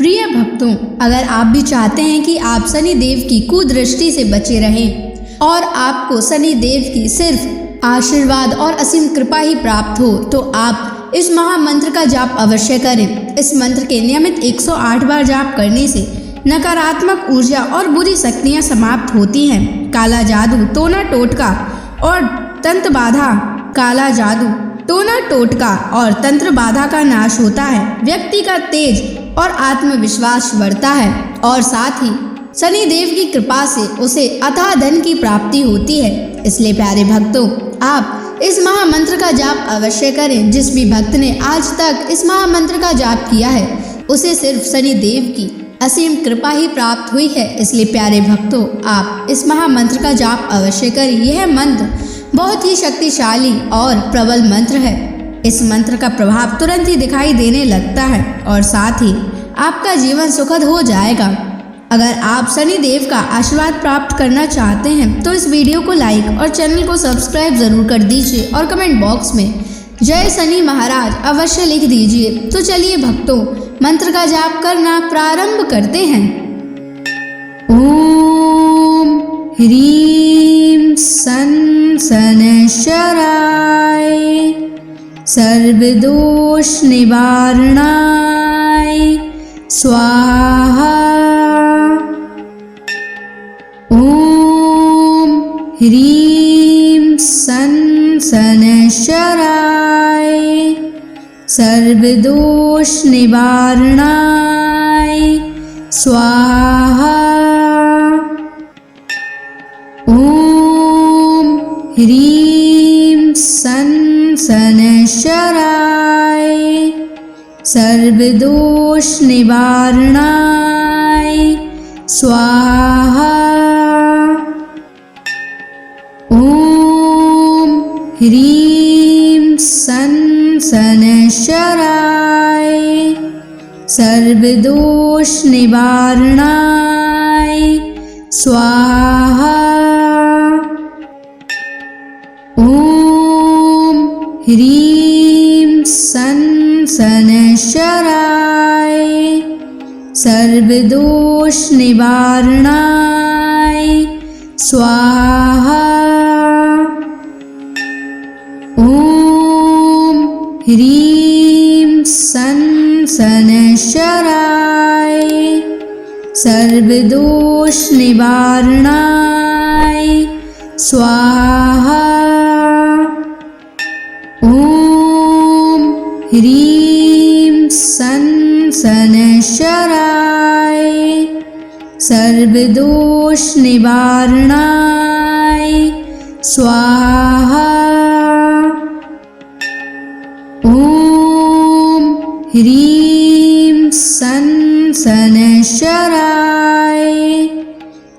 प्रिय भक्तों, अगर आप भी चाहते हैं कि आप शनि देव की कुदृष्टि से बचे रहें और आपको शनि देव की सिर्फ आशीर्वाद और असीम कृपा ही प्राप्त हो, तो आप इस महामंत्र का जाप अवश्य करें। इस मंत्र के नियमित 108 बार जाप करने से नकारात्मक ऊर्जा और बुरी शक्तियां समाप्त होती हैं। काला जादू, टोना टोटका और तंत्र बाधा, काला जादू, टोना टोटका और तंत्र बाधा का नाश होता है। व्यक्ति का तेज और आत्मविश्वास बढ़ता है और साथ ही शनि देव की कृपा से उसे अथाह धन की प्राप्ति होती है। इसलिए प्यारे भक्तों, आप इस महामंत्र का जाप अवश्य करें। जिस भी भक्त ने आज तक इस महामंत्र का जाप किया है, उसे सिर्फ शनि देव की असीम कृपा ही प्राप्त हुई है। इसलिए प्यारे भक्तों, आप इस महामंत्र का जाप अवश्य करें। यह मंत्र बहुत ही शक्तिशाली और प्रबल मंत्र है। इस मंत्र का प्रभाव तुरंत ही दिखाई देने लगता है और साथ ही आपका जीवन सुखद हो जाएगा। अगर आप शनि देव का आशीर्वाद प्राप्त करना चाहते हैं तो इस वीडियो को लाइक और चैनल को सब्सक्राइब जरूर कर दीजिए और कमेंट बॉक्स में जय शनि महाराज अवश्य लिख दीजिए। तो चलिए भक्तों, मंत्र का जाप करना प्रारंभ करते हैं। ओम ह्रीं सन शनैश्चराय सर्वदोष निवारणाय स्वाहा। ओम ह्रीं सन शनैश्चराय सर्वदोष निवारणाय स्वाहा। ओम ह्रीं सन शनैश्चराय सर्वदोष निवारणाय स्वाहा। ओम ह्रीं सन शनैश्चराय सर्वदोष निवारणाय स्वाहा। ओम ह्रीं सन शनैश्चराय सर्वदोष निवारणाय स्वाहा। ओम ह्रीं सन शनैश्चराय सर्वदोष निवारणाय स्वाहा। ओम ह्रीं सन शनैश्चराय सर्वदोष निवारणाय स्वाहा। ओम ह्रीं सन शनैश्चराय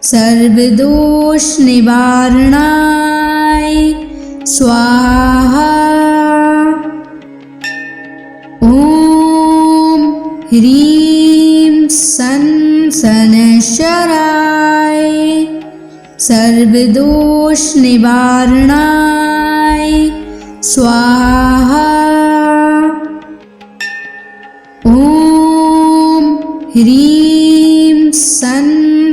सर्वदोष निवारणाय स्वाहा। ओम ह्रीं सन शनैश्चराय सर्वदोष निवारणाय स्वाहा। ओम ह्रीं सन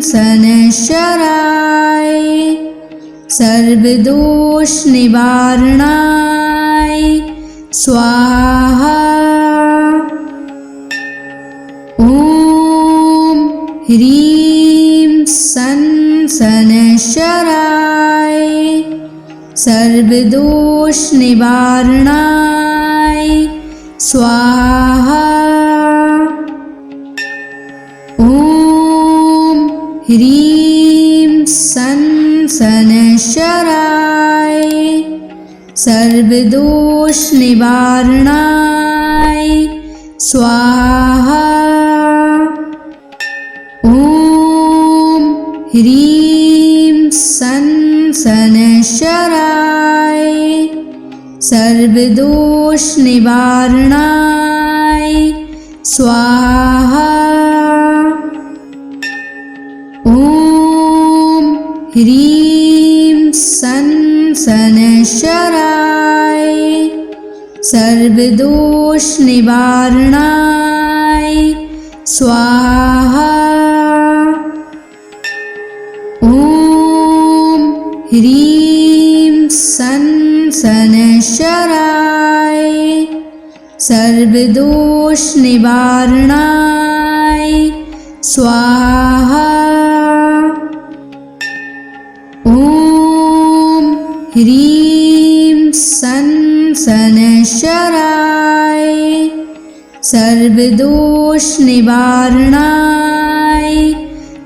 शनैश्चराय सर्वदोष निवारणाय स्वाहा। ओम ह्रीं सन शनैश्चराय सर्वदोष निवारणाय स्वाहा। ओम ह्रीं सन शनैश्चराय सर्वदोष निवारणाय स्वाहा। ओम ह्रीं सन शनैश्चराय सर्वदोष निवारणाय स्वाहा। ओम ह्रीं सन शनैश्चराय सर्वदोष निवारणाय स्वाहा। ॐ ह्रीं सन् शनैश्चराय सर्वदोषनिवारणाय स्वाहा। ॐ ह्रीं सन् शनैश्चराय सर्वदोषनिवारणाय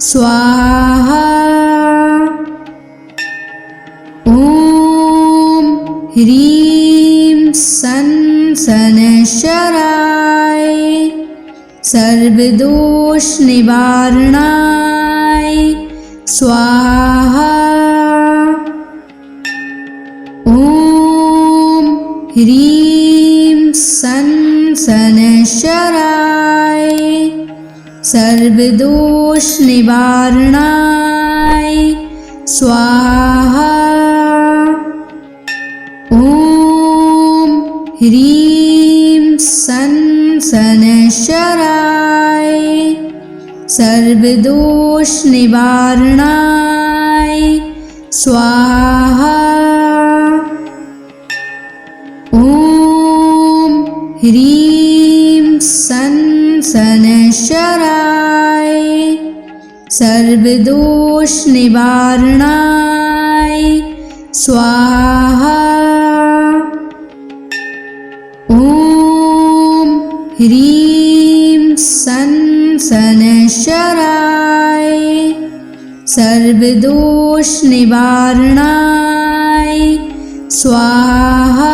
स्वाहा। ॐ ह्रीं सन् शनैश्चराय सर्वदोषनिवारणाय स्वाहा। ॐ ह्रीं सन् शनैश्चराय सर्वदोषनिवारणाय स्वाहा। ॐ ह्रीं सन् शनैश्चराय सर्वदोषनिवारणाय स्वाहा। ॐ ह्रीं सन् शनैश्चराय सर्वदोषनिवारणाय स्वाहा। ॐ ह्रीं सन् शनैश्चराय सर्वदोषनिवारणाय स्वाहा।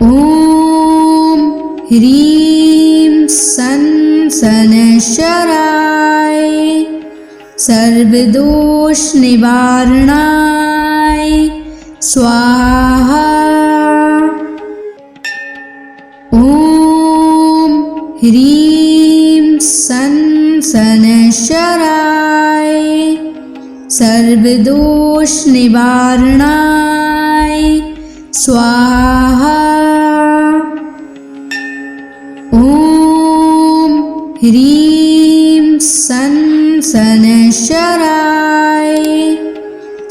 ॐ ह्रीं सन् शनैश्चराय सर्वदोषनिवारणाय स्वाहा। ॐ ह्रीं सन् शनैश्चराय सर्वदोषनिवारणाय स्वाहा। ॐ ह्रीं सन् शनैश्चराय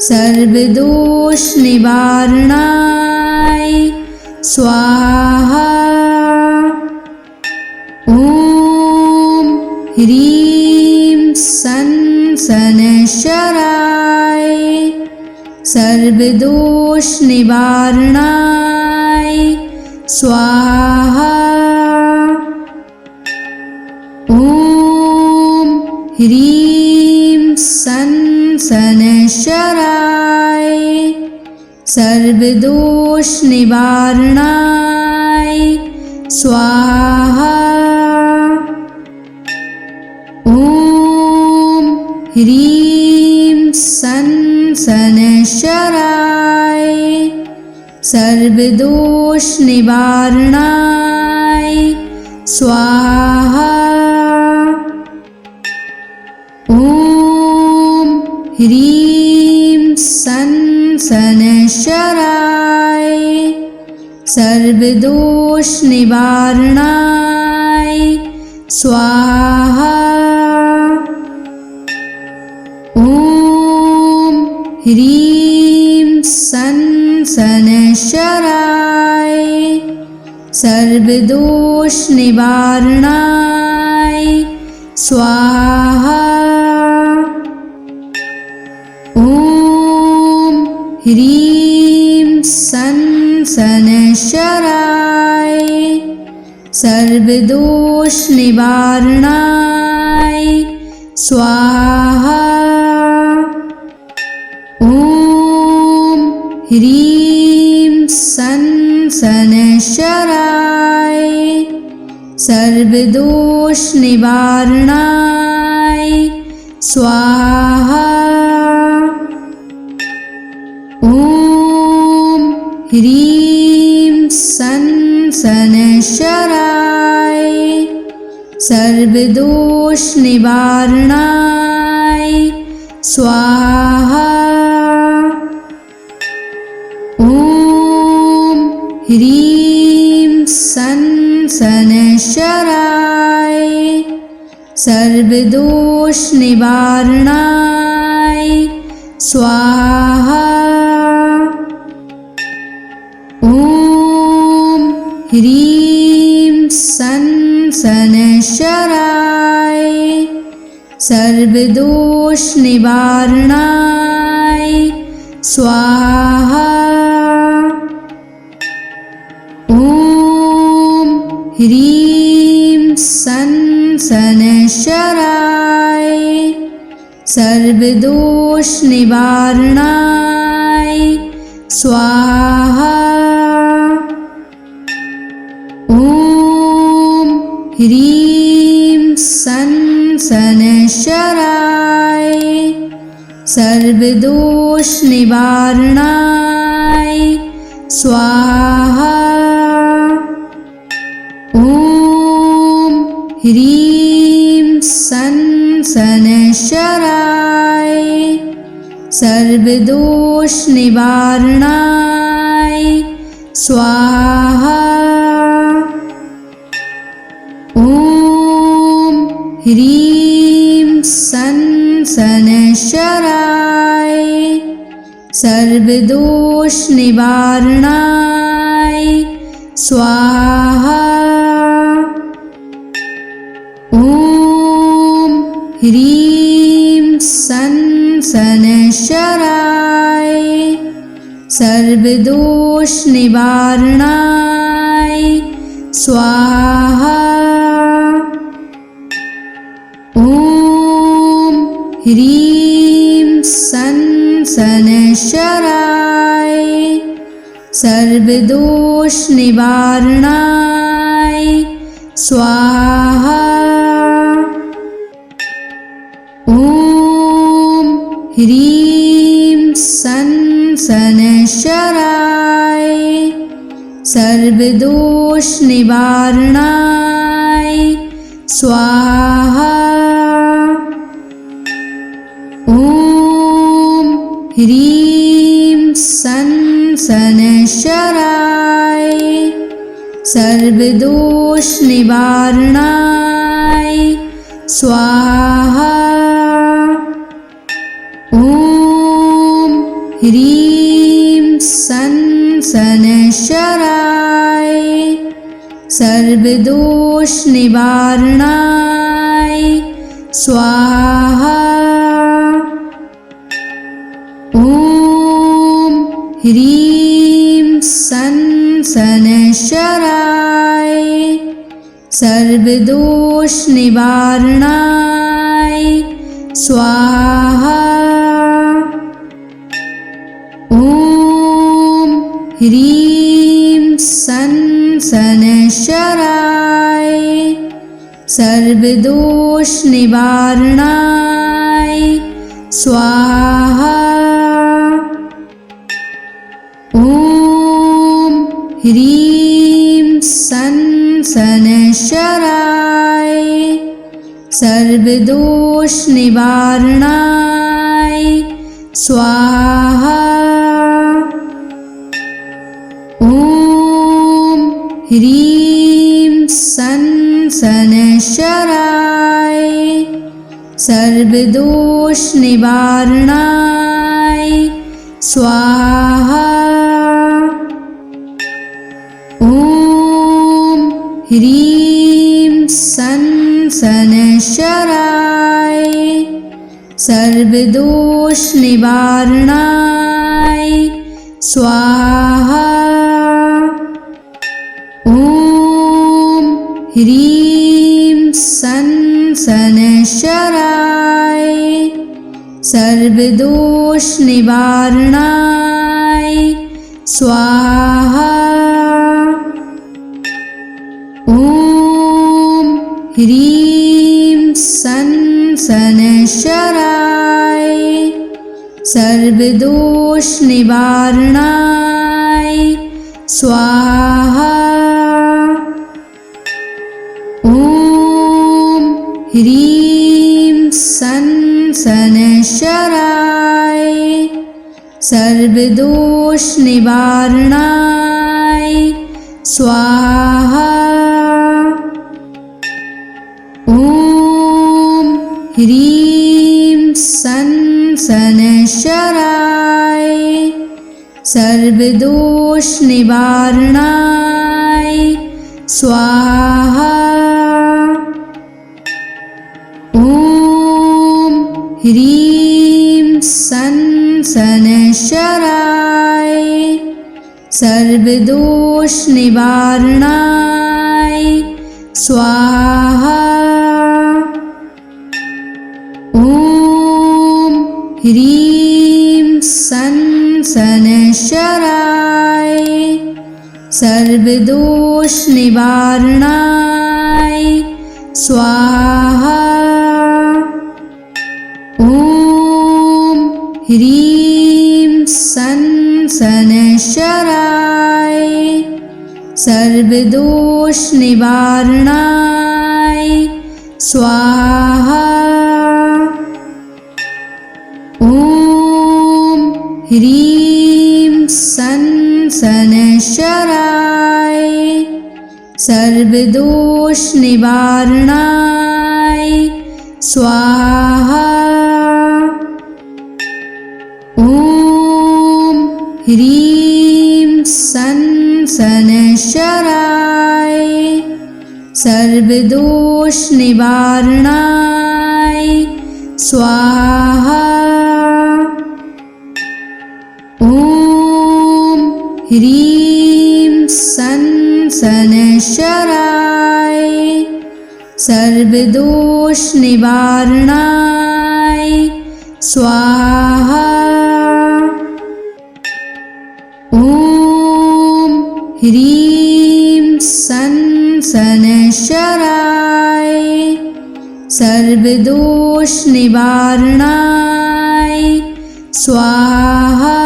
सर्वदोषनिवारणाय स्वाहा। ॐ ह्रीं सन् शनैश्चराय सर्वदोषनिवारणाय स्वाहा। ॐ ह्रीं सन् शनैश्चराय सर्वदोषनिवारणाय स्वाहा। ॐ ह्रीं सन् शनैश्चराय सर्वदोषनिवारणाय स्वाहा। ॐ ह्रीं सन् शनैश्चराय सर्वदोषनिवारणाय स्वाहा। ॐ ह्रीं सन् शनैश्चराय सर्वदोषनिवारणाय स्वाहा। ॐ ह्रीं सन् शनैश्चराय सर्वदोषनिवारणाय स्वाहा। ॐ ह्रीं सन् शनैश्चराय सर्वदोषनिवारणाय स्वाहा। ॐ ह्रीं सन् शनैश्चराय सर्वदोषनिवारणाय स्वाहा। ॐ ह्रीं सं शनैश्चराय सर्वदोषनिवारणाय स्वाहा। ॐ ह्रीं सं शनैश्चराय सर्वदोषनिवारणाय स्वाहा। ॐ ह्रीं सं शनैश्चराय सर्वदोषनिवारणाय स्वाहा। ॐ ह्रीं सं शनैश्चराय सर्वदोषनिवारणाय स्वाहा। ॐ ह्रीं सं शनैश्चराय सर्वदोषनिवारणाय स्वाहा। ॐ ह्रीं सं शनैश्चराय सर्वदोषनिवारणाय स्वाहा। ॐ ह्रीं सं शनैश्चराय सर्वदोषनिवारणाय स्वाहा। ॐ ह्रीं सं शनैश्चराय सर्वदोषनिवारणाय स्वाहा। ॐ ह्रीं सं शनैश्चराय सर्वदोषनिवारणाय स्वाहा। ॐ ह्रीं सं शनैश्चराय सर्वदोषनिवारणाय स्वाहा। ॐ ह्रीं सं शनैश्चराय सर्वदोषनिवारणाय स्वाहा। ॐ ह्रीं सं शनैश्चराय सर्वदोषनिवारणाय स्वाहा। ॐ ह्रीं सं शनैश्चराय सर्वदोषनिवारणाय स्वाहा। ॐ ह्रीं सं शनैश्चराय सर्वदोषनिवारणाय स्वाहा। ॐ ह्रीं सं शनैश्चराय सर्वदोषनिवारणाय स्वाहा। ॐ ह्रीं सं शनैश्चराय सर्वदोषनिवारणाय स्वाहा। ॐ ह्रीं सं शनैश्चराय सर्वदोषनिवारणाय स्वाहा। ॐ ह्रीं सं शनैश्चराय सर्वदोषनिवारणाय स्वाहा। ॐ ह्रीं सं शनैश्चराय सर्वदोषनिवारणाय स्वाहा। ॐ ह्रीं सं शनैश्चराय सर्वदोषनिवारणाय स्वाहा। ॐ ह्रीं सं शनैश्चराय सर्वदोषनिवारणाय स्वाहा। ॐ ह्रीं सं शनैश्चराय सर्वदोषनिवारणाय स्वाहा। ॐ ह्रीं सं शनैश्चराय सर्वदोषनिवारणाय स्वाहा। ॐ ह्रीं सं शनैश्चराय सर्वदोषनिवारणाय स्वाहा। ॐ ह्रीं सं शनैश्चराय सर्वदोषनिवारणाय स्वाहा। ॐ ह्रीं सं शनैश्चराय सर्वदोषनिवारणाय स्वाहा। ॐ ह्रीं सं शनैश्चराय सर्वदोषनिवारणाय स्वाहा।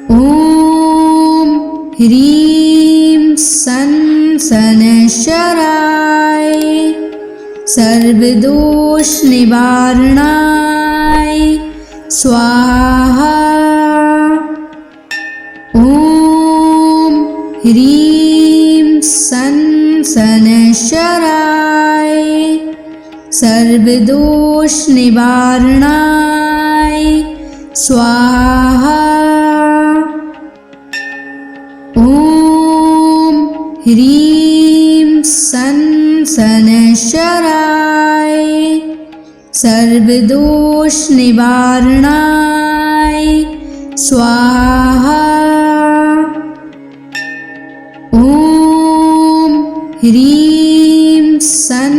ॐ ह्रीं सं शनैश्चराय सर्वदोषनिवारणाय स्वाहा। ॐ ह्रीं सं शनैश्चराय सर्वदोषनिवारणाय स्वाहा। ॐ ह्रीं सं शनैश्चराय सर्वदोषनिवारणाय स्वाहा। ॐ ह्रीं सं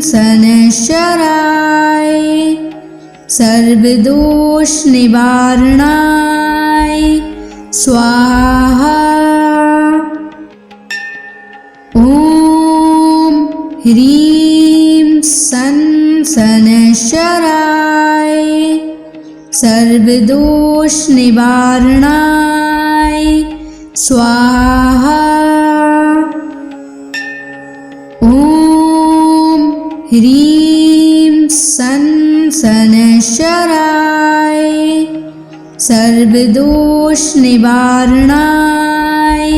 शनैश्चराय सर्वदोषनिवारणाय स्वाहा। ॐ ह्रीं सं शनैश्चराय सर्वदोषनिवारणाय स्वाहा। ॐ ह्रीं सं शनैश्चराय सर्वदोषनिवारणाय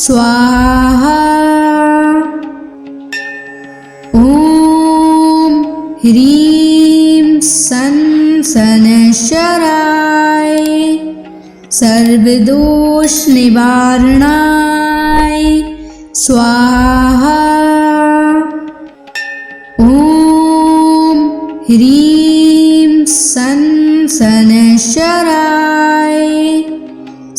स्वाहा। ॐ ह्रीं सं शनैश्चराय सर्वदोषनिवारणाय स्वाहा। ॐ ह्रीं सं शनैश्चराय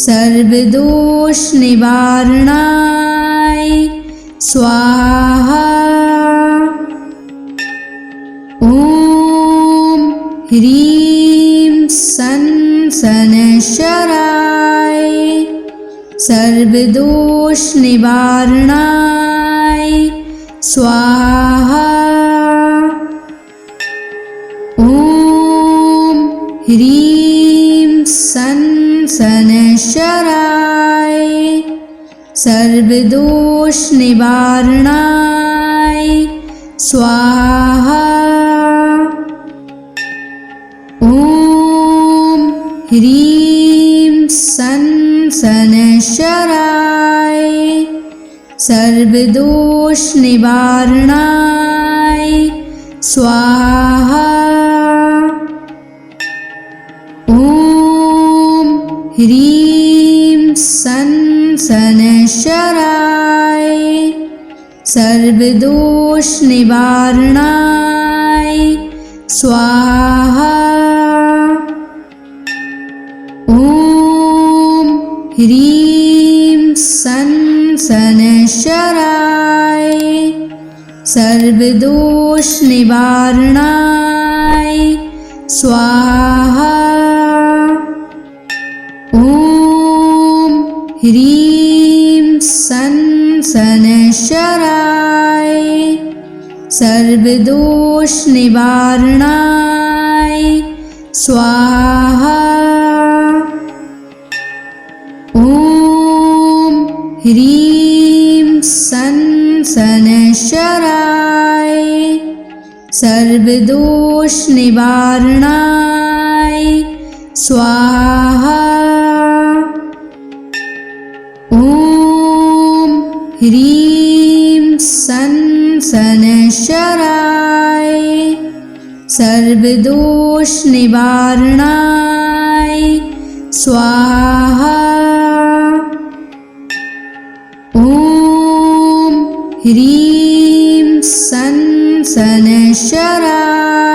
सर्वदोषनिवारणाय स्वाहा। ॐ ह्रीं सं शनैश्चराय सर्वदोषनिवारणाय स्वाहा। ॐ ह्रीं सं शनैश्चराय सर्वदोषनिवारणाय स्वाहा। ॐ ह्रीं सं शनैश्चराय सर्वदोष निवारणाय स्वाहा। ॐ ह्रीं सं शनैश्चराय सर्वदोष निवारणाय स्वाहा। ॐ ह्रीं सं शनैश्चराय सर्वदोष निवारणाय स्वाहा। ॐ ह्रीं सं शनैश्चराय सर्वदोष निवारणाय स्वाहा। ॐ ह्रीं सं शनैश्चराय सर्वदोष निवारणाय स्वाहा। ॐ ह्रीं सं शनैश्चराय सर्वदोष निवारणाय स्वाहा। ॐ ह्रीं सं शनैश्चराय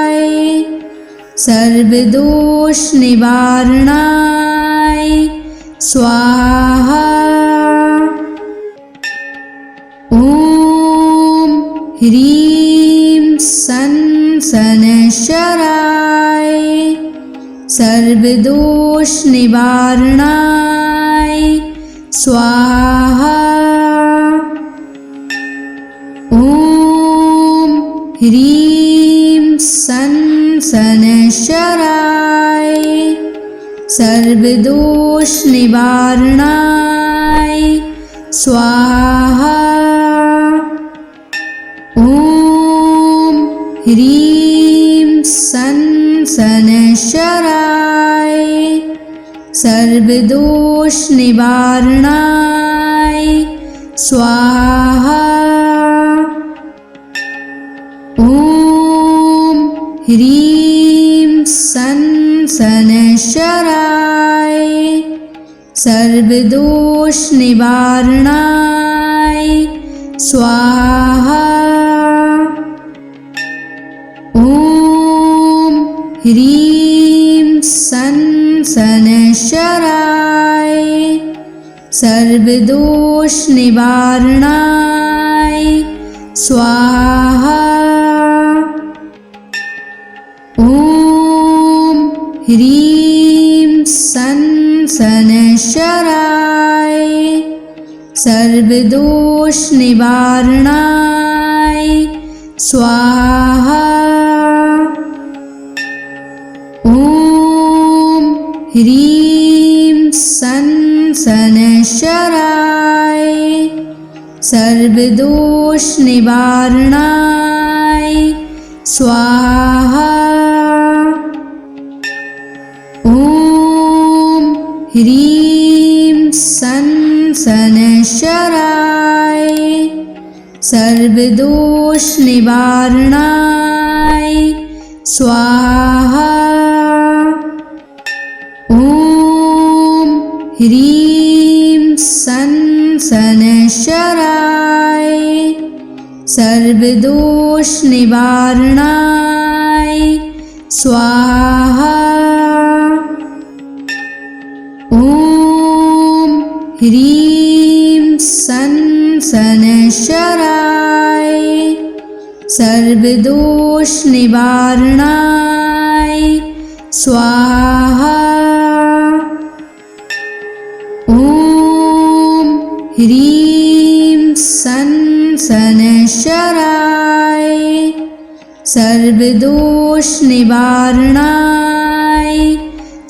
सर्वदोष निवारणाय स्वाहा। ॐ ह्रीं सं शनैश्चराय सर्वदोष निवारणाय स्वाहा। ॐ ह्रीं सं शनैश्चराय सर्वदोष निवारणाय स्वाहा। ॐ ह्रीं सं शनैश्चराय सर्वदोष निवारणाय स्वाहा। ॐ ह्रीं सं शनैश्चराय सर्वदोष निवारणाय स्वाहा। ॐ ह्रीं सं शनैश्चराय सर्वदोष निवारणाय स्वाहा। ॐ ह्रीं सं शनैश्चराय सर्वदोष निवारणाय स्वाहा। ॐ ह्रीं सं शनैश्चराय सर्वदोष निवारणाय स्वाहा। ॐ ह्रीं सं शनैश्चराय सर्वदोष निवारणाय स्वाहा। ॐ ह्रीं सं शनैश्चराय सर्वदोष निवारणाय स्वाहा। ॐ ह्रीं सं शनैश्चराय सर्वदोष निवारणाय स्वाहा। ॐ ह्रीं सं शनैश्चराय सर्वदोष निवारणाय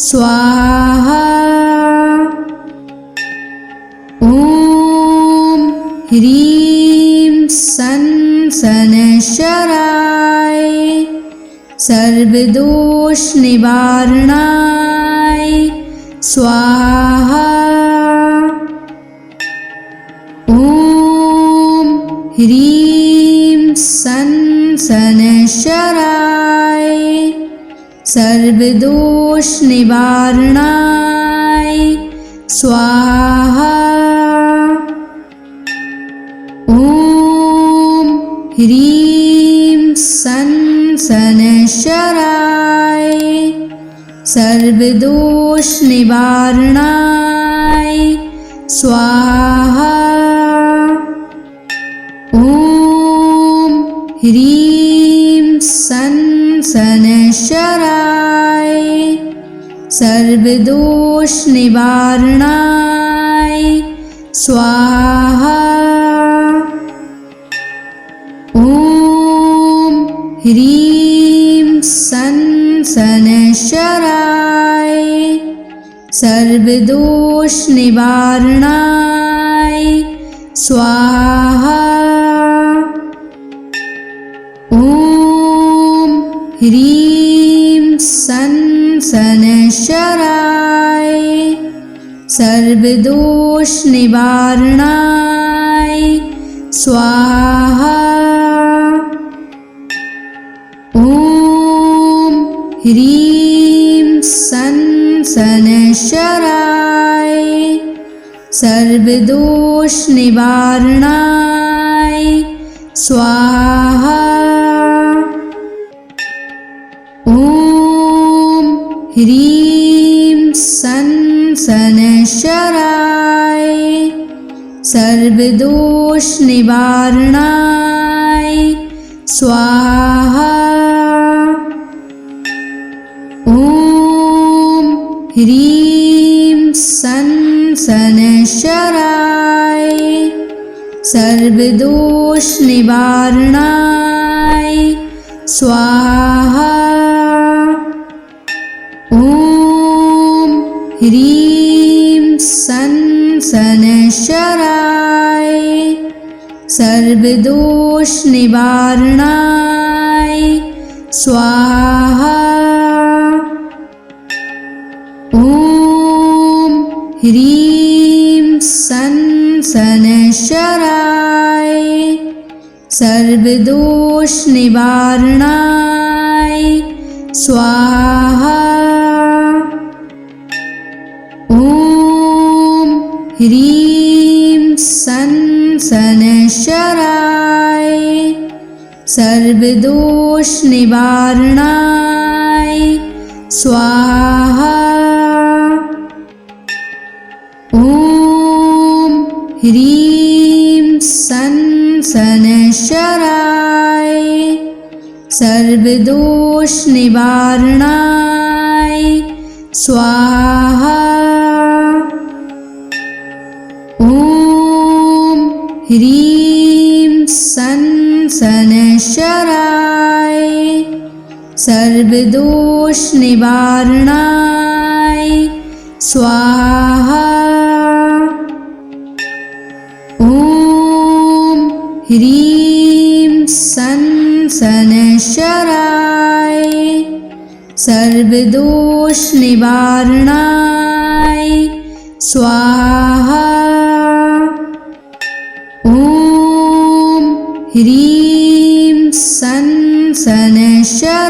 स्वाहा। ॐ ह्रीं सं शनैश्चराय सर्वदोष निवारणाय स्वाहा। ॐ सर्वदोष निवारणाय स्वाहा। ॐ ह्रीं सन् शनैश्चराय सर्वदोष निवारणाय स्वाहा। ॐ ह्रीं सन् शनैश्चराय सर्वदोष निवारणाय स्वाहा। ॐ ह्रीं सन् शनैश्चराय सर्वदोष निवारणाय स्वाहा। ॐ ह्रीं सन् शनैश्चराय सर्वदोष निवारणाय स्वाहा। ॐ ह्रीं सन् शनैश्चराय सर्वदोष निवारणाय स्वाहा। ॐ ह्रीं सन् शनैश्चराय सर्वदोष निवारणाय स्वाहा। ॐ ह्रीं सन् शनैश्चराय सर्वदोष निवारणाय स्वाहा। ॐ ह्रीं सन् शनैश्चराय सर्वदोष निवारणाय स्वाहा। ॐ ह्रीं सन् शनैश्चराय सर्वदोष निवारणाय स्वाहा। ॐ ह्रीं सन् शनैश्चराय सर्वदोष निवारणाय स्वाहा। ॐ ह्रीं सन् शनैश्चराय सर्वदोष निवारणाय स्वाहा। ॐ ह्रीं सन् शनैश्चराय सर्वदोष निवारणाय स्वाहा। ॐ ह्रीं सन् शनैश्चराय सर्वदोष निवारणाय स्वाहा। ॐ ह्रीं सन् शनैश्चराय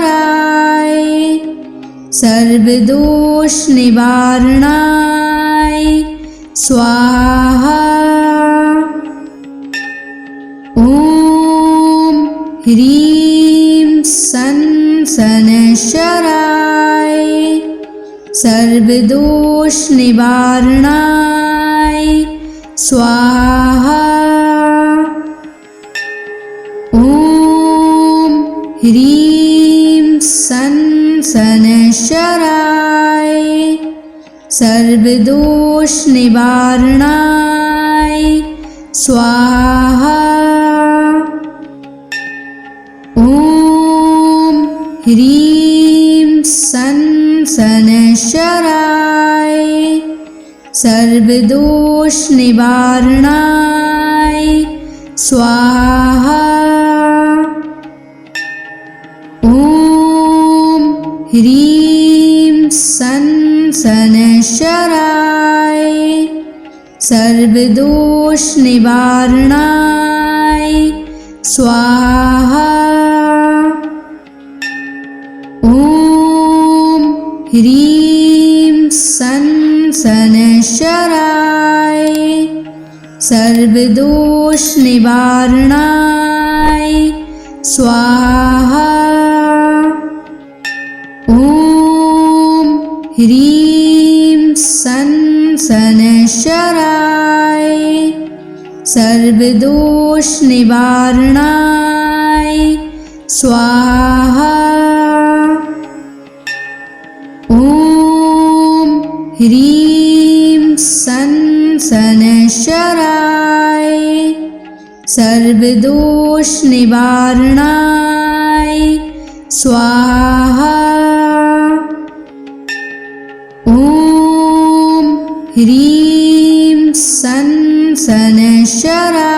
सर्वदोष निवारणाय स्वाहा। ॐ ह्रीं सन् शनैश्चराय सर्वदोष निवारणाय स्वाहा। ॐ ह्रीं सन् शनैश्चराय सर्वदोष निवारणाय स्वाहा। ॐ ह्रीं सन् शनैश्चराय सर्वदोष निवारणाय स्वाहा। ॐ ह्रीं सन् शनैश्चराय सर्वदोष निवारणाय स्वाहा। ॐ सनशराय सर्वदोष निवारणाय स्वाहा। ओम ह्रीं सन सनशराय सर्वदोष निवारणाय स्वाहा। ओम ह्रीं सन सनशराय सर्वदोष निवारणाय स्वाहा। ओम ह्रीं सन सनशराय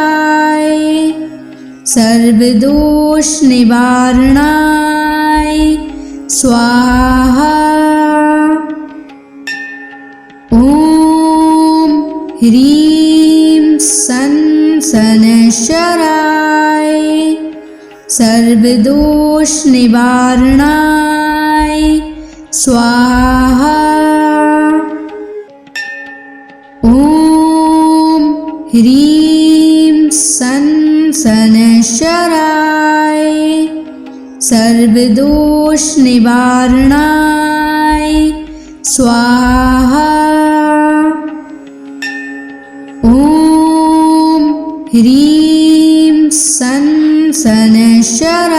सर्वदोष निवारणाय स्वाहा। ओम ह्रीं सन सनशराय सर्वदोष निवारणाय स्वाहा। ओम ह्रीं सन सनशराय सर्वदोष निवारणाय स्वाहा। ओम ह्रीं सन सनशराय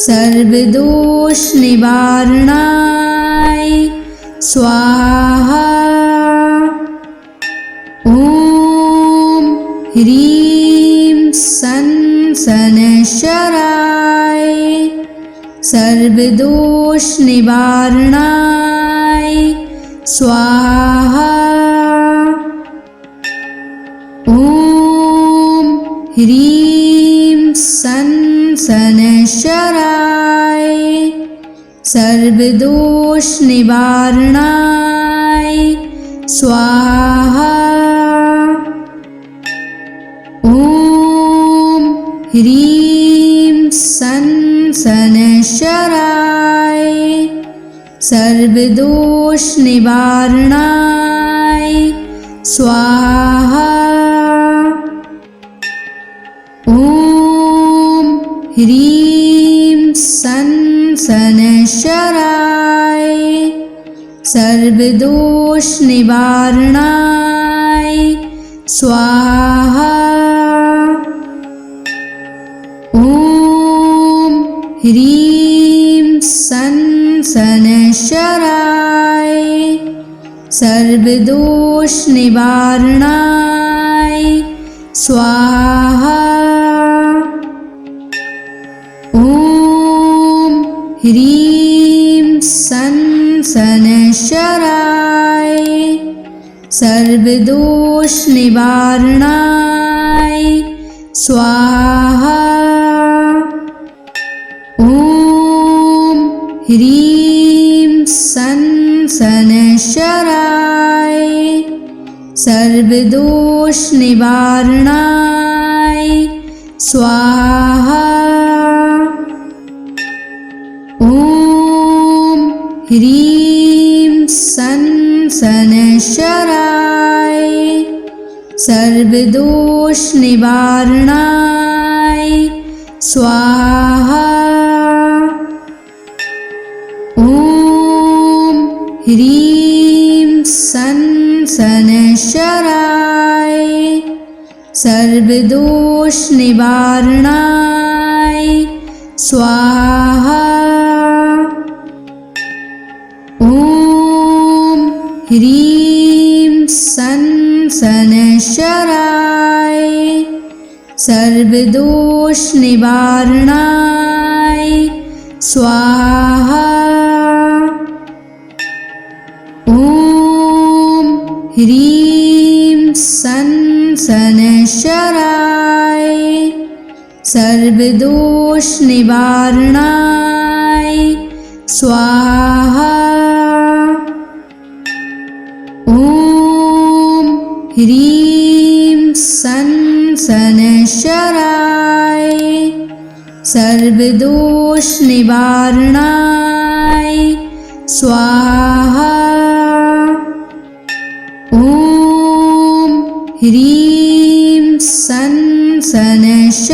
सर्वदोष निवारणाय स्वाहा। ओम ह्रीं सन सनशराय सर्वदोष निवारणाय स्वाहा। ओम ह्रीं सन सनशराय सर्वदोष निवारणाय स्वाहा। ओम ह्रीं सन सनशराय सर्वदोष निवारणाय स्वाहा। ओम ह्रीं सन सनशराय सर्वदोष निवारणाय स्वाहा। ओम ह्रीं सन सनशराय सर्वदोष निवारणाय स्वाहा। ओम ह्रीं सन सनशराय सर्वदोष निवारणाय स्वाहा। ओम ह्रीं सन सनशराय सर्वदोष निवारणाय स्वाहा। ओम ह्रीं सन सनशराय सर्वदोष निवारणाय स्वाहा। ओम ह्रीं सन सनशराय सर्वदोष निवारणाय स्वाहा। ओम ह्रीं सन सनशराय सर्वदोष निवारणाय स्वाहा। ओम ह्रीं सन सनशराय सर्वदोष निवारणाय स्वाहा। ओम ह्रीं सन सनशराय सर्वदोष निवारणाय स्वाहा। ह्रीं सन शनैश्चराय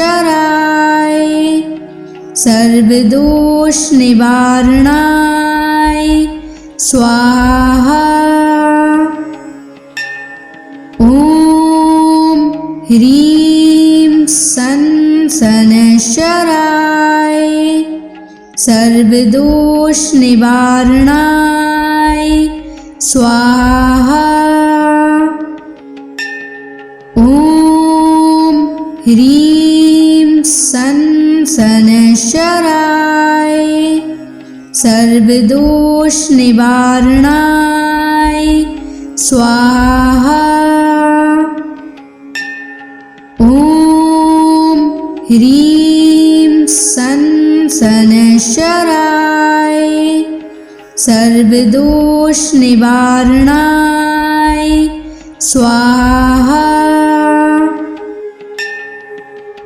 सर्वदोष निवारणाय स्वाहा। ॐ ह्रीं सन शनैश्चराय सर्वदोष निवारणाय स्वाहा। ॐ ह्रीं सन शनैश्चराय सर्वदोष निवारणाय स्वाहा। ॐ ह्रीं सन शनैश्चराय सर्वदोष निवारणाय स्वाहा।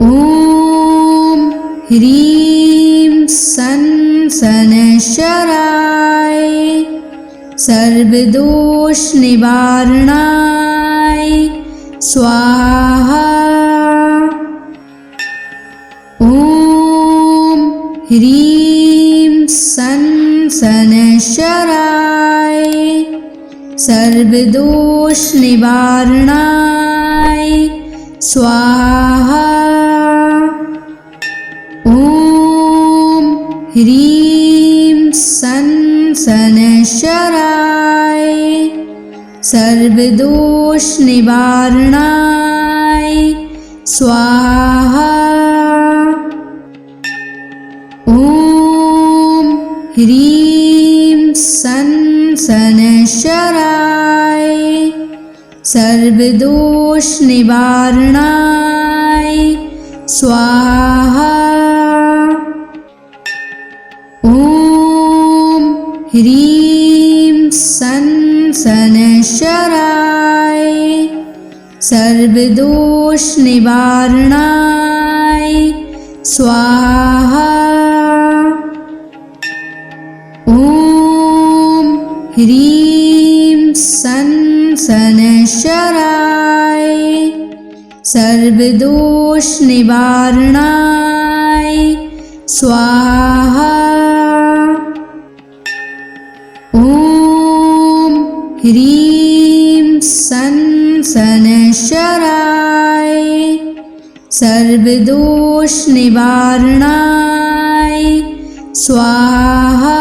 ॐ ह्रीं सन शनैश्चराय सर्वदोष निवारणाय स्वाहा। ॐ ह्रीं सन शनैश्चराय सर्वदोष निवारणाय स्वाहा। ॐ ह्रीं सन शनैश्चराय सर्वदोष निवारणाय स्वाहा। ॐ ह्रीं सन शनैश्चराय सर्वदोष निवारणाय स्वाहा। ॐ ह्रीं सन शनैश्चराय सर्वदोष निवारणाय स्वाहा। ॐ ह्रीं सन शनैश्चराय सर्वदोष निवारणाय स्वाहा। ॐ ह्रीं सन शनैश्चराय सर्वदोष निवारणाय स्वाहा।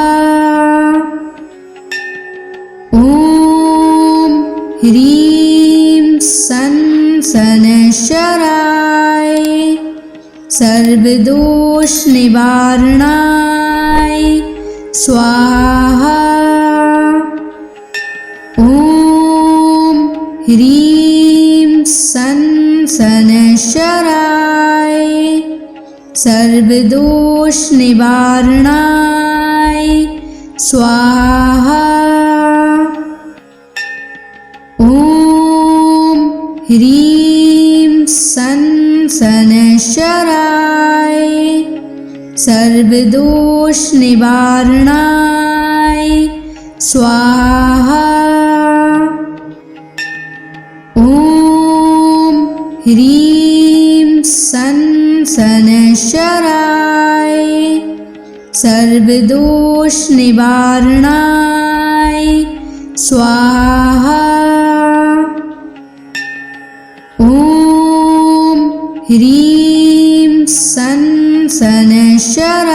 ॐ ह्रीं सन शनैश्चराय सर्वदोष निवारणाय स्वाहा। ॐ ह्रीं सन शनैश्चराय सर्वदोष निवारणाय स्वाहा। ॐ ह्रीं सन शनैश्चराय सर्वदोष निवारणाय स्वाहा। ॐ ह्रीं सन शनैश्चराय सर्वदोष निवारणाय स्वाहा। ॐ ह्रीं सन शनैश्चराय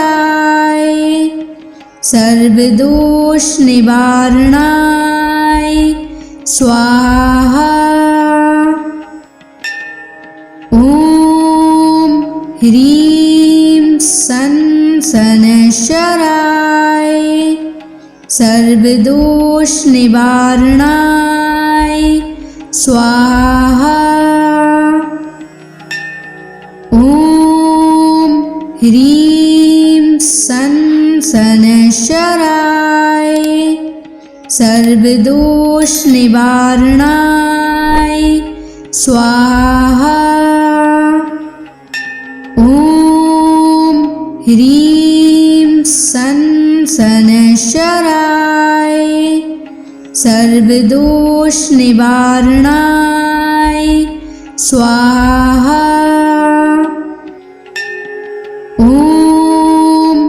सर्वदोष निवारणाय स्वाहा। ॐ ह्रीं सन शनैश्चराय सर्वदोष निवारणाय स्वाहा। ॐ ह्रीं सन शनैश्चराय सर्वदोष निवारणाय स्वाहा। ॐ ह्रीं सन शनैश्चराय सर्वदोष निवारणाय स्वाहा। ॐ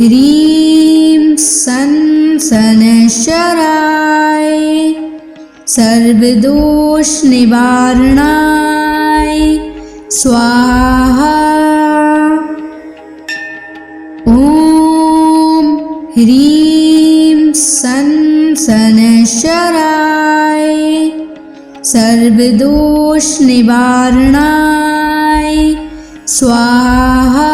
ह्रीं सन् शनैश्चराय सर्वदोषनिवारणाय स्वाहा। ॐ ह्रीं सन् शनैश्चराय सर्वदोषनिवारणाय स्वाहा।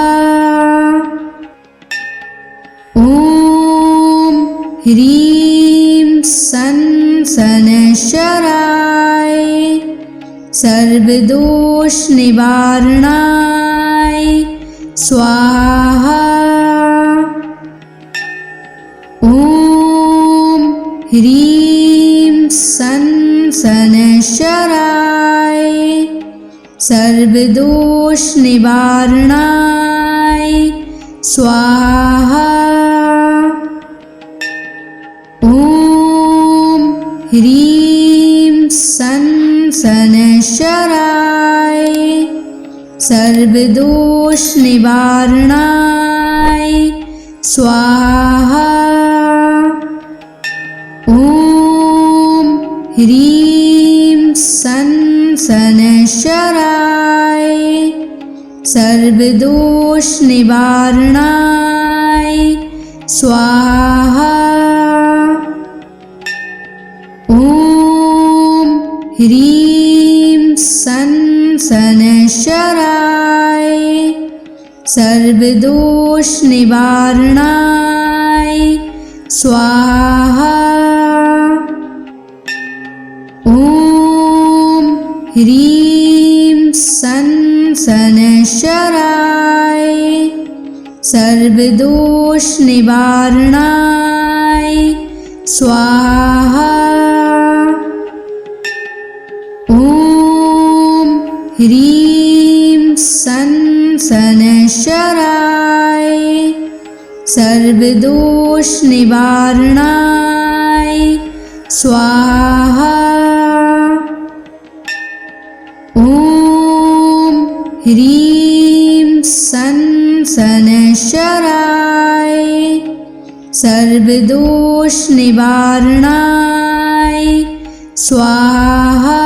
ॐ ह्रीं सन् शनैश्चराय सर्वदोषनिवारणाय स्वाहा। ॐ ह्रीं सन् शनैश्चराय सर्वदोषनिवारणाय स्वाहा। ॐ ह्रीं सन् शनैश्चराय सर्वदोषनिवारणाय स्वाहा। ॐ ह्रीं सन् शनैश्चराय सर्वदोषनिवारणाय स्वाहा। ॐ ह्रीं सन् शनैश्चराय सर्वदोषनिवारणाय स्वाहा। ॐ ह्रीं सन् शनैश्चराय सर्वदोषनिवारणाय स्वाहा। ॐ ह्रीं सन् शनैश्चराय सर्वदोषनिवारणाय स्वाहा। ॐ ह्रीं सन् शनैश्चराय सर्वदोषनिवारणाय स्वाहा।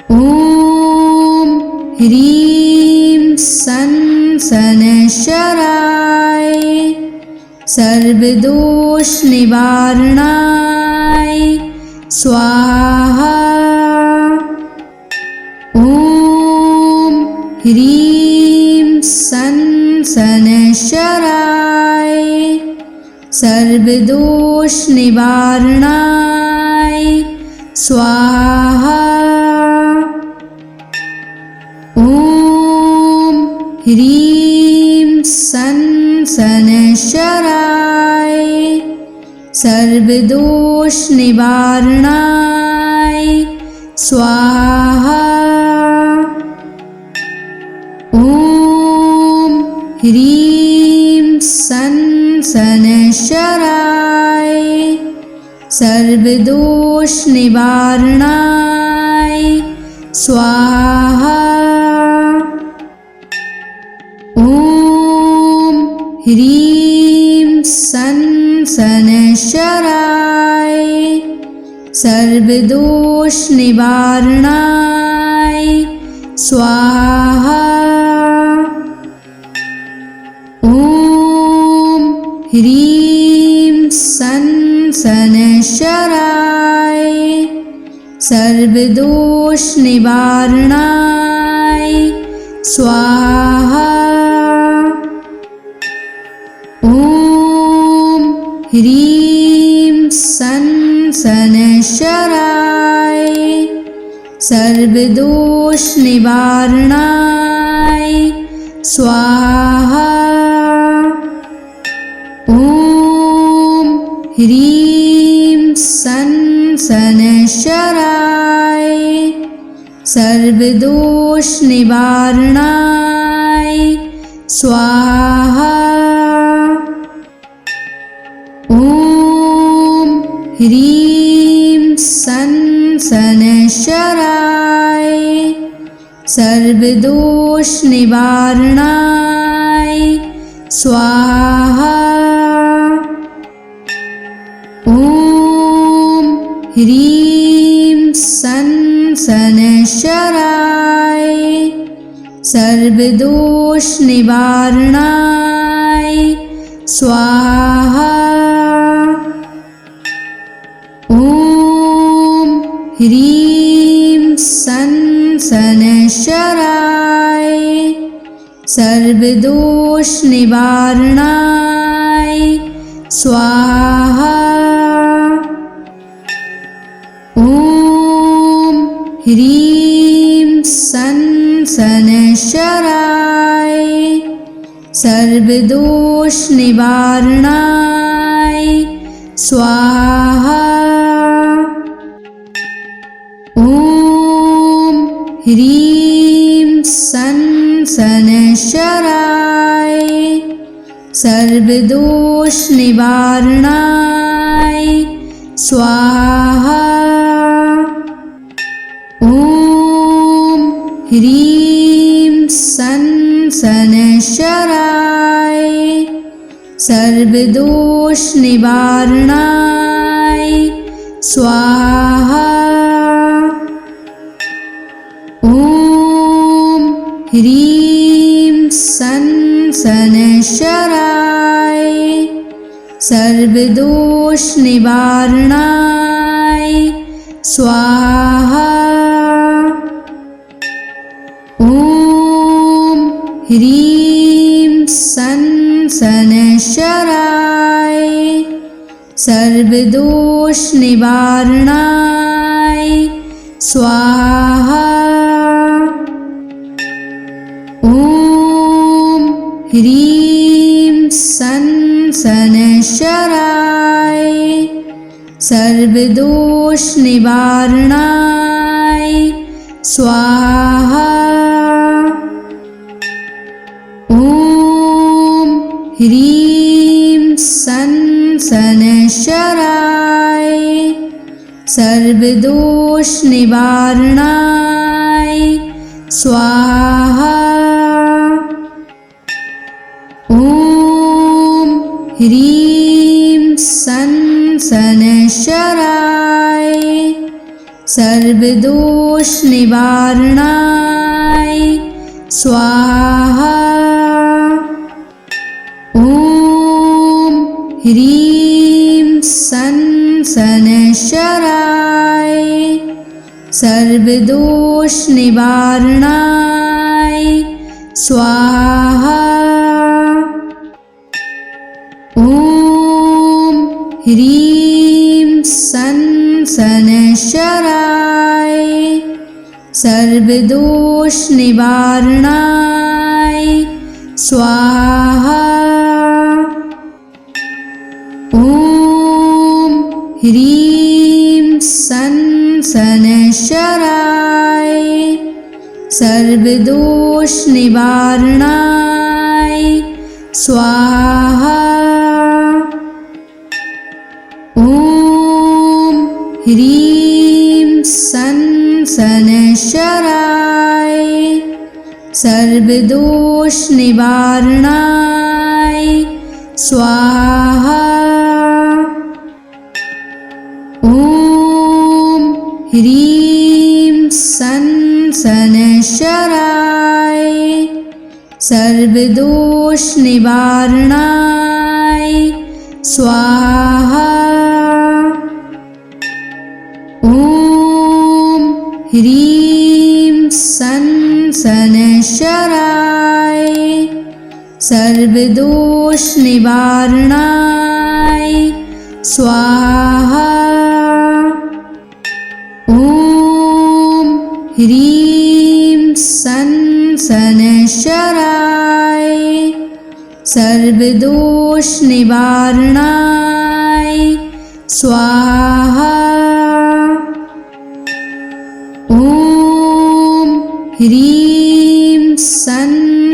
ॐ ह्रीं सन् शनैश्चराय सर्वदोषनिवारणाय स्वाहा। ॐ ह्रीं सन् शनैश्चराय सर्वदोषनिवारणाय स्वाहा। ॐ ह्रीं सन् शनैश्चराय सर्वदोषनिवारणाय स्वाहा। ॐ ह्रीं सन् शनैश्चराय सर्वदोषनिवारणाय स्वाहा। ॐ ह्रीं सन् शनैश्चराय सर्वदोषनिवारणाय स्वाहा। ॐ ह्रीं सन् शनैश्चराय सर्वदोषनिवारणाय स्वाहा। ॐ ह्रीं सन् शनैश्चराय सर्वदोषनिवारणाय स्वाहा। ॐ ह्रीं सन् शनैश्चराय सर्वदोषनिवारणाय स्वाहा। ॐ ह्रीं सन् सनशराय सर्वदोष निवारणाय स्वाहा। ॐ ह्रीं सनशराय सर्वदोष निवारणाय स्वाहा। ॐ ह्रीं सनशराय सर्वदोष निवारणाय स्वाहा। ॐ ह्रीं सनशराय सर्वदोष निवारणाय स्वाहा। ॐ ह्रीं सनशराय सर्वदोष निवारणाय स्वाहा। ॐ ह्रीं सनशराय सर्वदोष निवारणाय स्वाहा। ॐ ह्रीं सनशराय सर्वदोष निवारणाय स्वाहा। ॐ ह्रीं सनशराय सर्वदोष निवारणाय स्वाहा। ॐ ह्रीं सनशराय सर्वदोष निवारणाय स्वाहा। ॐ ह्रीं सनशराय सर्वदोष निवारणाय स्वाहा। ॐ ह्रीं सनशराय सर्वदोष निवारणाय स्वाहा। ॐ ह्रीं सनशराय सर्वदोष निवारणाय स्वाहा। ॐ ह्रीं सनशराय सर्वदोष निवारणाय स्वाहा। ॐ ह्रीं सनशराय सर्वदोष निवारणाय स्वाहा। ॐ ह्रीं सनशराय सर्वदोष निवारणाय स्वाहा। ॐ ह्रीं सनशराय सर्वदोष निवारणाय स्वाहा। ॐ ह्रीं सनशराय सर्वदोष निवारणाय स्वाहा। ॐ ह्रीं सनशराय सर्वदोष निवारणाय स्वाहा। ॐ ह्रीं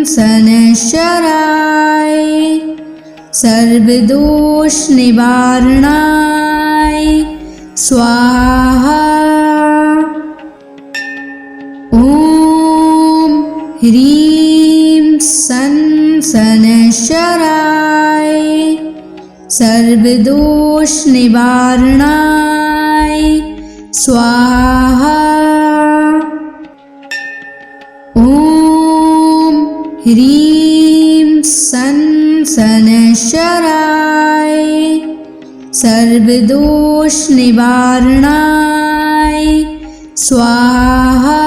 सनशराय सर्वदोष निवारणाय स्वाहा। ह्रीं सन शनैश्चराय सर्वदोष निवारणाय स्वाहा। ॐ ह्रीं सन शनैश्चराय सर्वदोष निवारणाय स्वाहा।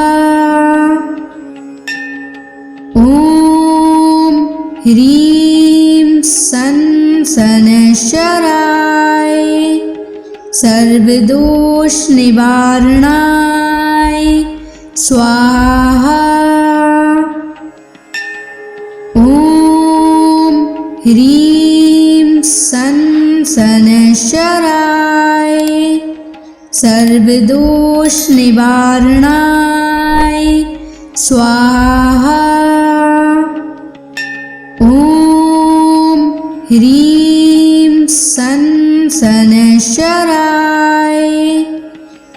ॐ ह्रीं सन शनैश्चराय सर्वदोष निवारणाय स्वाहा। ॐ ह्रीं सन शनैश्चराय सर्वदोष निवारणाय स्वाहा। ॐ ह्रीं सन शनैश्चराय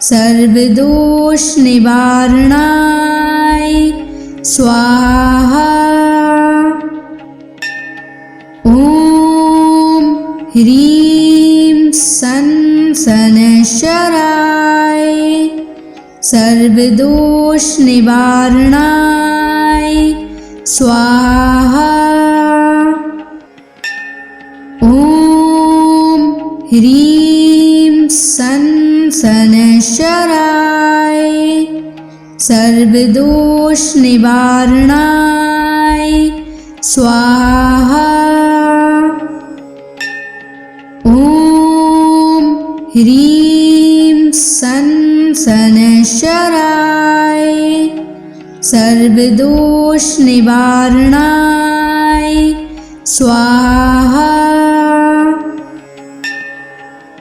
सर्वदोष निवारणाय स्वाहा। ॐ ह्रीं सन शनैश्चराय सर्वदोष निवारणाय स्वाहा। ॐ ह्रीं सन शनैश्चराय सर्वदोष निवारणाय स्वाहा। ॐ ह्रीं सन शनैश्चराय सर्वदोष निवारणाय स्वाहा।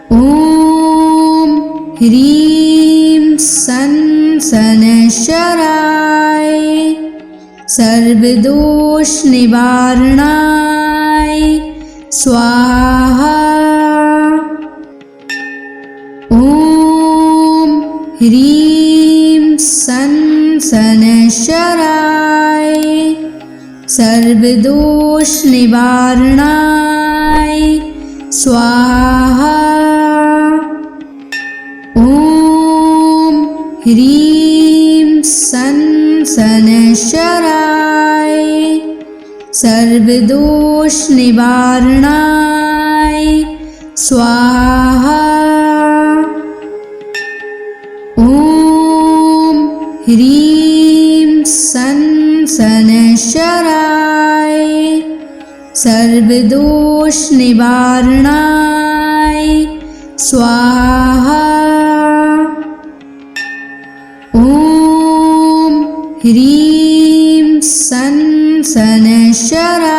ॐ ह्रीं सन शनैश्चराय सर्वदोष निवारणाय स्वाहा। ॐ ह्रीं सन शनैश्चराय सर्वदोष निवारणाय स्वाहा। ॐ ह्रीं सन शनैश्चराय सर्वदोष निवारणाय स्वाहा। ॐ ह्रीं सन शनैश्चराय सर्वदोष निवारणाय स्वाहा। ॐ ह्रीं सन शनैश्चराय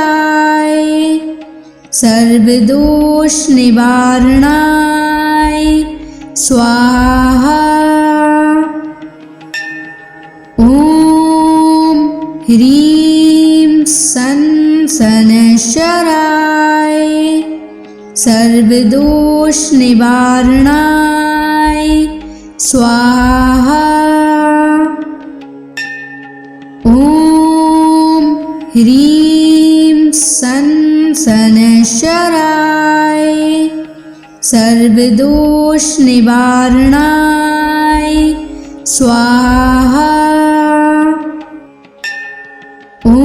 सर्वदोष निवारणाय स्वाहा। ॐ ह्रीं सन शनैश्चराय सर्वदोष निवारणाय स्वाहा। ॐ ह्रीं सन शनैश्चराय सर्वदोष निवारणाय स्वाहा। ॐ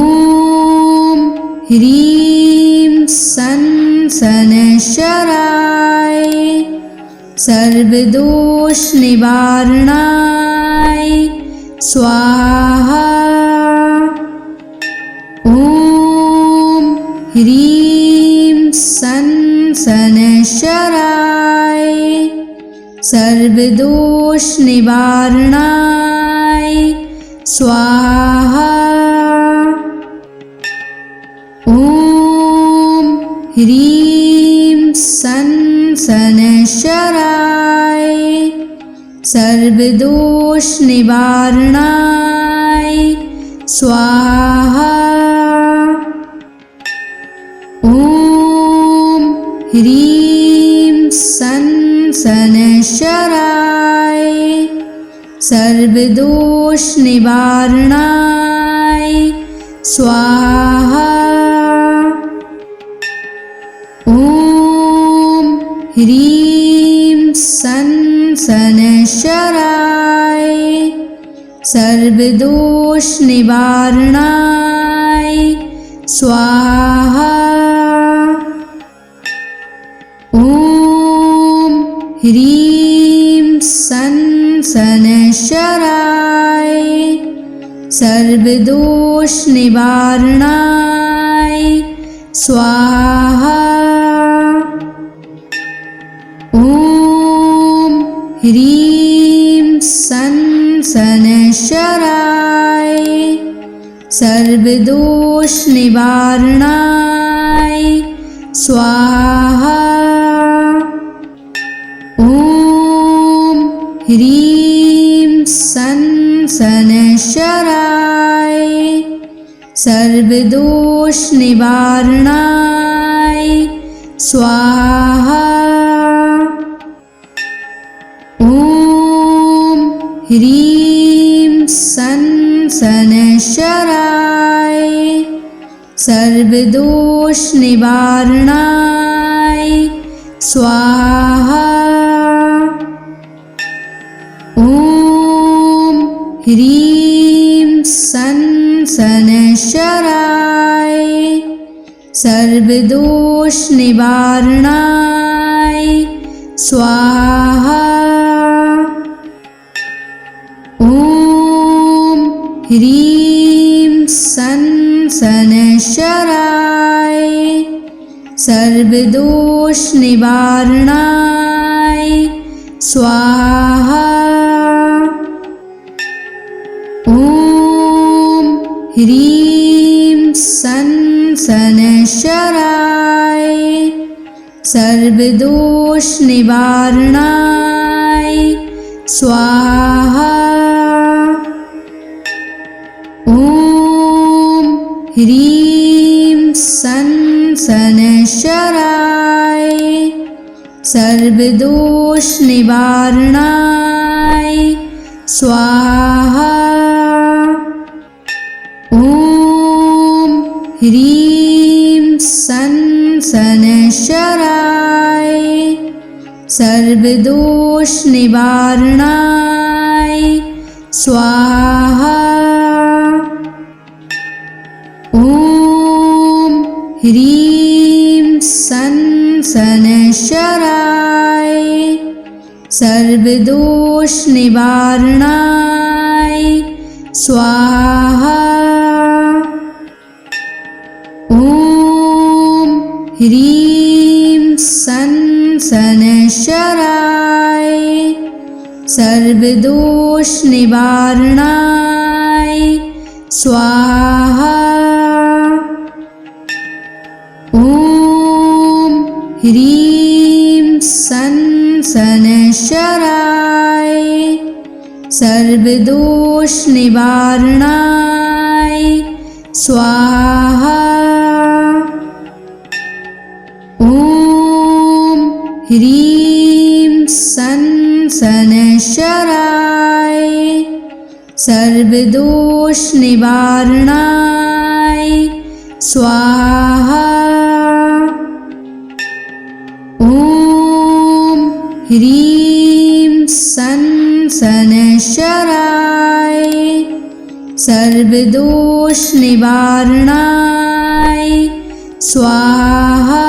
ह्रीं सन शनैश्चराय सर्वदोष निवारणाय स्वाहा। ॐ ह्रीं सन शनैश्चराय सर्वदोष निवारणाय स्वाहा। ॐ ह्रीं सन शनैश्चराय सर्वदोष निवारणाय स्वाहा। ॐ ह्रीं सन शनैश्चराय सर्वदोष निवारणाय स्वाहा। ॐ ह्रीं सन् शनैश्चराय सर्वदोषनिवारणाय स्वाहा। ॐ ह्रीं सन् शनैश्चराय सर्वदोषनिवारणाय स्वाहा। ॐ ह्रीं सन् शनैश्चराय सर्वदोषनिवारणाय स्वाहा। ॐ ह्रीं सन् शनैश्चराय सर्वदोषनिवारणाय स्वाहा। ॐ ह्रीं सन् शनैश्चराय सर्वदोषनिवारणाय स्वाहा। ॐ ह्रीं सन् शनैश्चराय सर्वदोषनिवारणाय स्वाहा। ॐ ह्रीं सन् शनैश्चराय सर्वदोषनिवारणाय स्वाहा। ॐ ह्रीं सन् शनैश्चराय सर्वदोषनिवारणाय स्वाहा। ॐ ह्रीं सन् शनैश्चराय सर्वदोषनिवारणाय स्वाहा। ॐ ह्रीं सन् शनैश्चराय सर्वदोषनिवारणाय स्वाहा। ॐ ह्रीं सन् शनैश्चराय सर्वदोषनिवारणाय स्वाहा। ॐ ह्रीं सन् शनैश्चराय सर्वदोषनिवारणाय स्वाहा। ॐ ह्रीं सन् शनैश्चराय सर्वदोषनिवारणाय स्वाहा। ॐ ह्रीं सन् शनैश्चराय सर्वदोषनिवारणाय स्वाहा। ॐ ह्रीं सन् शनैश्चराय सर्वदोषनिवारणाय स्वाहा।